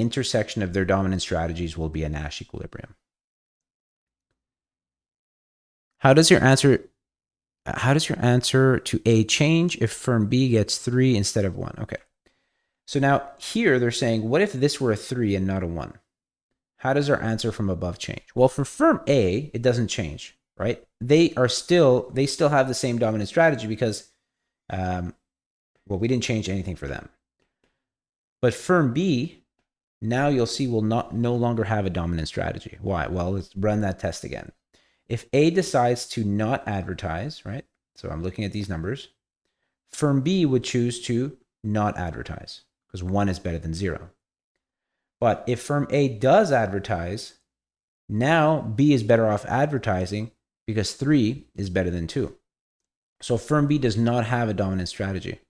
intersection of their dominant strategies will be a Nash equilibrium. How does your answer to A change if firm B gets 3 instead of 1? Okay. So now here they're saying, what if this were a 3 and not a 1? How does our answer from above change? Well, for firm A, it doesn't change, right? They still have the same dominant strategy because, we didn't change anything for them. But firm B, now you'll see, will no longer have a dominant strategy. Why? Well, let's run that test again. If A decides to not advertise, right? So I'm looking at these numbers. Firm B would choose to not advertise because 1 is better than 0. But if firm A does advertise, now B is better off advertising because 3 is better than 2. So firm B does not have a dominant strategy.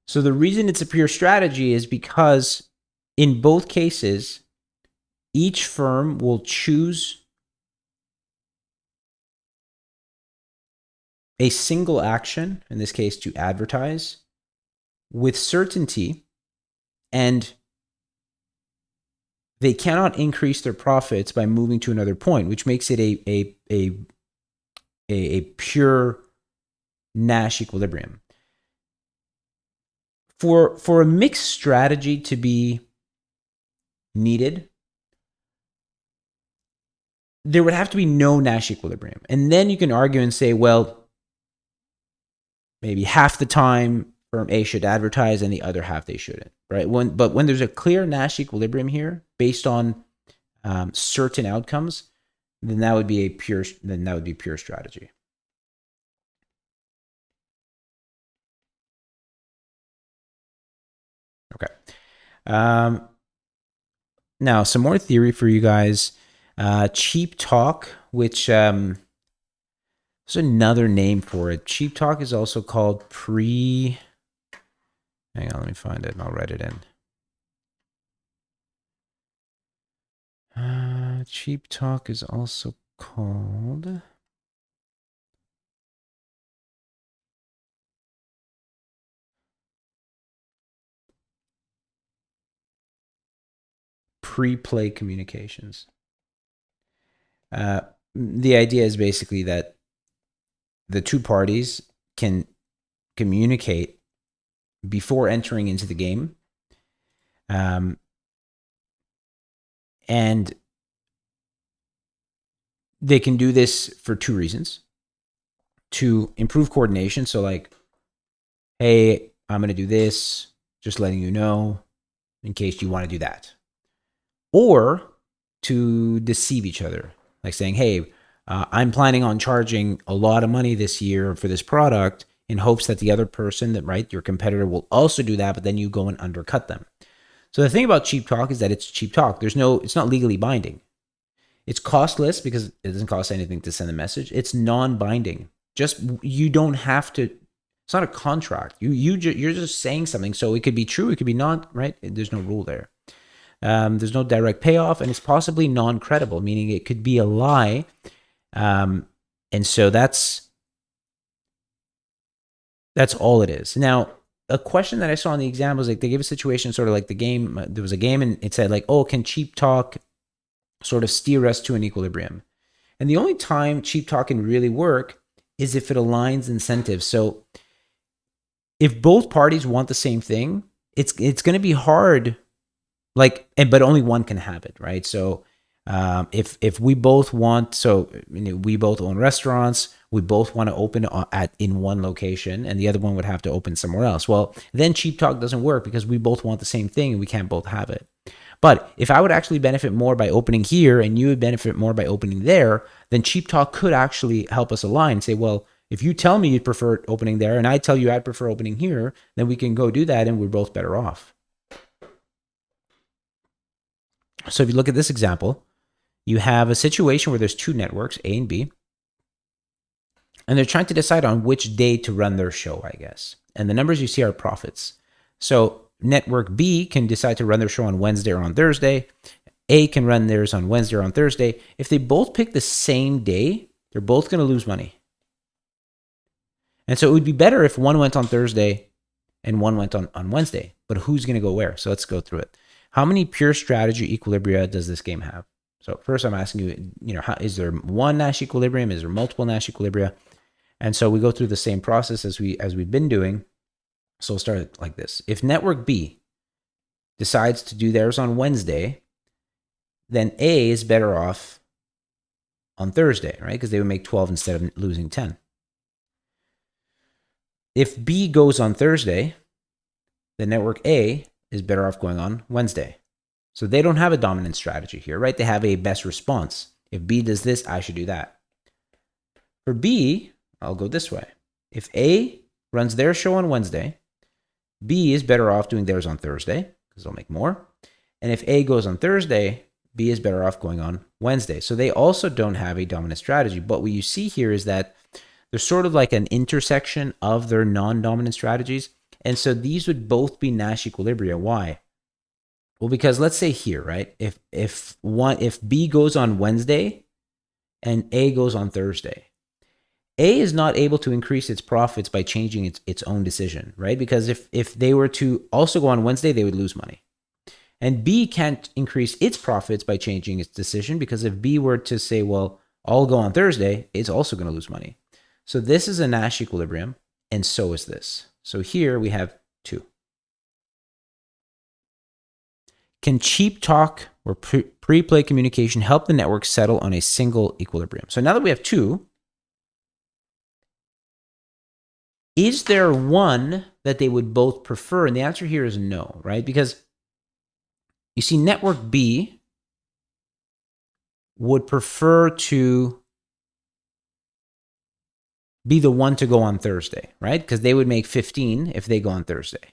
So the reason it's a pure strategy is because in both cases, each firm will choose a single action, in this case to advertise, with certainty, and they cannot increase their profits by moving to another point, which makes it a pure Nash equilibrium. For a mixed strategy to be needed, there would have to be no Nash equilibrium. And then you can argue and say, well, maybe half the time firm A should advertise and the other half they shouldn't, right? But when there's a clear Nash equilibrium here based on certain outcomes, then that would be pure strategy. Okay. Now some more theory for you guys. Cheap talk, which there's another name for it. Cheap talk is also called hang on, let me find it and I'll write it in. Cheap talk is also called pre-play communications. The idea is basically that the two parties can communicate before entering into the game. And they can do this for two reasons. To improve coordination. So like, hey, I'm going to do this, just letting you know in case you want to do that. Or to deceive each other. Like saying, hey, I'm planning on charging a lot of money this year for this product in hopes that the other person, your competitor, will also do that, but then you go and undercut them. So the thing about cheap talk is that it's cheap talk. It's not legally binding. It's costless because it doesn't cost anything to send a message. It's non-binding. You don't have to. It's not a contract. You're just saying something. So it could be true. It could be not. Right? There's no rule there. There's no direct payoff, and it's possibly non-credible, meaning it could be a lie. And so that's all it is. Now, a question that I saw in the exam was like they gave a situation sort of like the game. There was a game, and it said like, "Oh, can cheap talk sort of steer us to an equilibrium?" And the only time cheap talk can really work is if it aligns incentives. So if both parties want the same thing, it's going to be hard. But only one can have it, right? So if we both want, we both own restaurants, we both want to open in one location, and the other one would have to open somewhere else. Well, then cheap talk doesn't work because we both want the same thing and we can't both have it. But if I would actually benefit more by opening here and you would benefit more by opening there, then cheap talk could actually help us align and say, well, if you tell me you'd prefer opening there and I tell you I'd prefer opening here, then we can go do that and we're both better off. So if you look at this example, you have a situation where there's two networks, A and B, and they're trying to decide on which day to run their show, I guess. And the numbers you see are profits. So network B can decide to run their show on Wednesday or on Thursday. A can run theirs on Wednesday or on Thursday. If they both pick the same day, they're both going to lose money. And so it would be better if one went on Thursday and one went on Wednesday. But who's going to go where? So let's go through it. How many pure strategy equilibria does this game have? So first I'm asking you, is there one Nash equilibrium? Is there multiple Nash equilibria? And so we go through the same process as we've been doing. So we'll start like this. If network B decides to do theirs on Wednesday, then A is better off on Thursday, right? Because they would make 12 instead of losing 10. If B goes on Thursday, then network A is better off going on Wednesday. So they don't have a dominant strategy here, right? They have a best response. If B does this, I should do that. For B, I'll go this way. If A runs their show on Wednesday, B is better off doing theirs on Thursday because they'll make more. And if A goes on Thursday, B is better off going on Wednesday. So they also don't have a dominant strategy. But what you see here is that there's sort of like an intersection of their non-dominant strategies. And so these would both be Nash equilibria. Why? Well, because let's say here, right? If B goes on Wednesday and A goes on Thursday, A is not able to increase its profits by changing its own decision, right? Because if they were to also go on Wednesday, they would lose money. And B can't increase its profits by changing its decision because if B were to say, well, I'll go on Thursday, it's also going to lose money. So this is a Nash equilibrium, and so is this. So here we have two. Can cheap talk or pre-play communication help the network settle on a single equilibrium? So now that we have two, is there one that they would both prefer? And the answer here is no, right? Because you see, network B would prefer to be the one to go on Thursday, right? Because they would make 15 if they go on Thursday.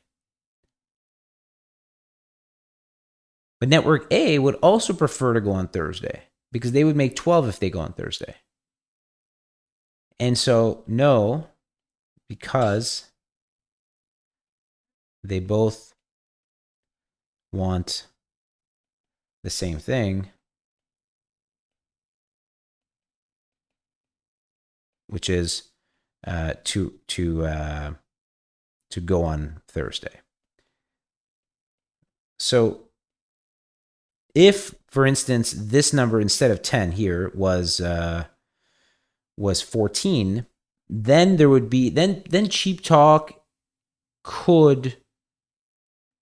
But network A would also prefer to go on Thursday because they would make 12 if they go on Thursday. And so, no, because they both want the same thing, which is to go on Thursday. So if, for instance, this number instead of 10 here was 14, then there would be then cheap talk could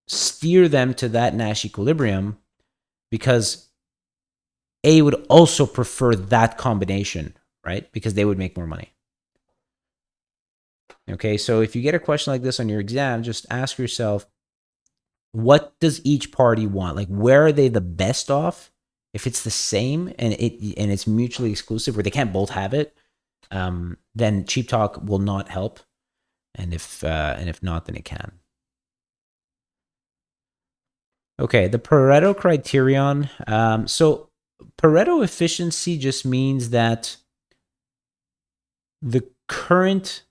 steer them to that Nash equilibrium because A would also prefer that combination, right? Because they would make more money. Okay, so if you get a question like this on your exam, just ask yourself, what does each party want? Like, where are they the best off? If it's the same and it's mutually exclusive, where they can't both have it, then cheap talk will not help. And if not, then it can. Okay, the Pareto criterion. So Pareto efficiency just means that the current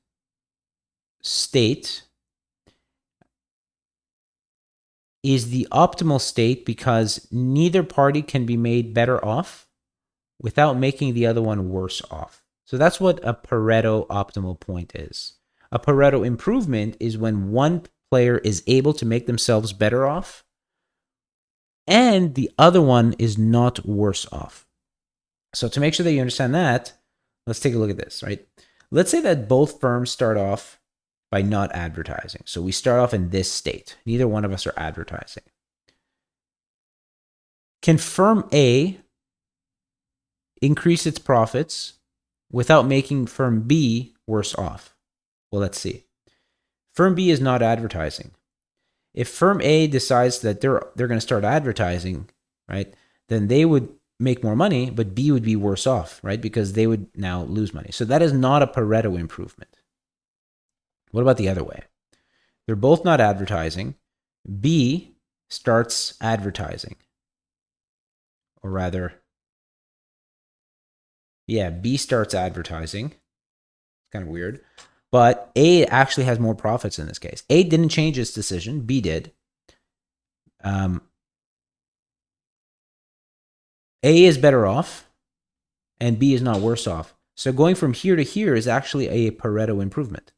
state is the optimal state because neither party can be made better off without making the other one worse off. So that's what a Pareto optimal point is. A Pareto improvement is when one player is able to make themselves better off and the other one is not worse off. So to make sure that you understand that, let's take a look at this, right? Let's say that both firms start off by not advertising. So we start off in this state. Neither one of us are advertising. Can firm A increase its profits without making firm B worse off? Well, let's see. Firm B is not advertising. If firm A decides that they're going to start advertising, right, then they would make more money, but B would be worse off, right, because they would now lose money. So that is not a Pareto improvement. What about the other way? They're both not advertising. B starts advertising. Or rather, B starts advertising. It's kind of weird. But A actually has more profits in this case. A didn't change its decision. B did. A is better off, and B is not worse off. So going from here to here is actually a Pareto improvement.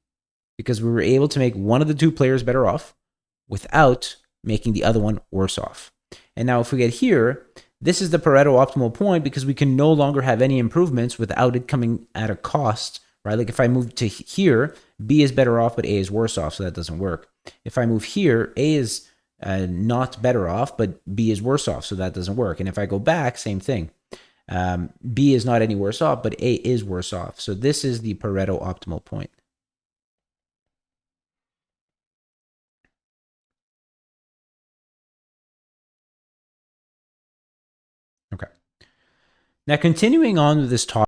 because we were able to make one of the two players better off without making the other one worse off. And now if we get here, this is the Pareto optimal point because we can no longer have any improvements without it coming at a cost, right? Like if I move to here, B is better off, but A is worse off, so that doesn't work. If I move here, A is not better off, but B is worse off, so that doesn't work. And if I go back, same thing. B is not any worse off, but A is worse off. So this is the Pareto optimal point. Okay. Now, continuing on with this topic,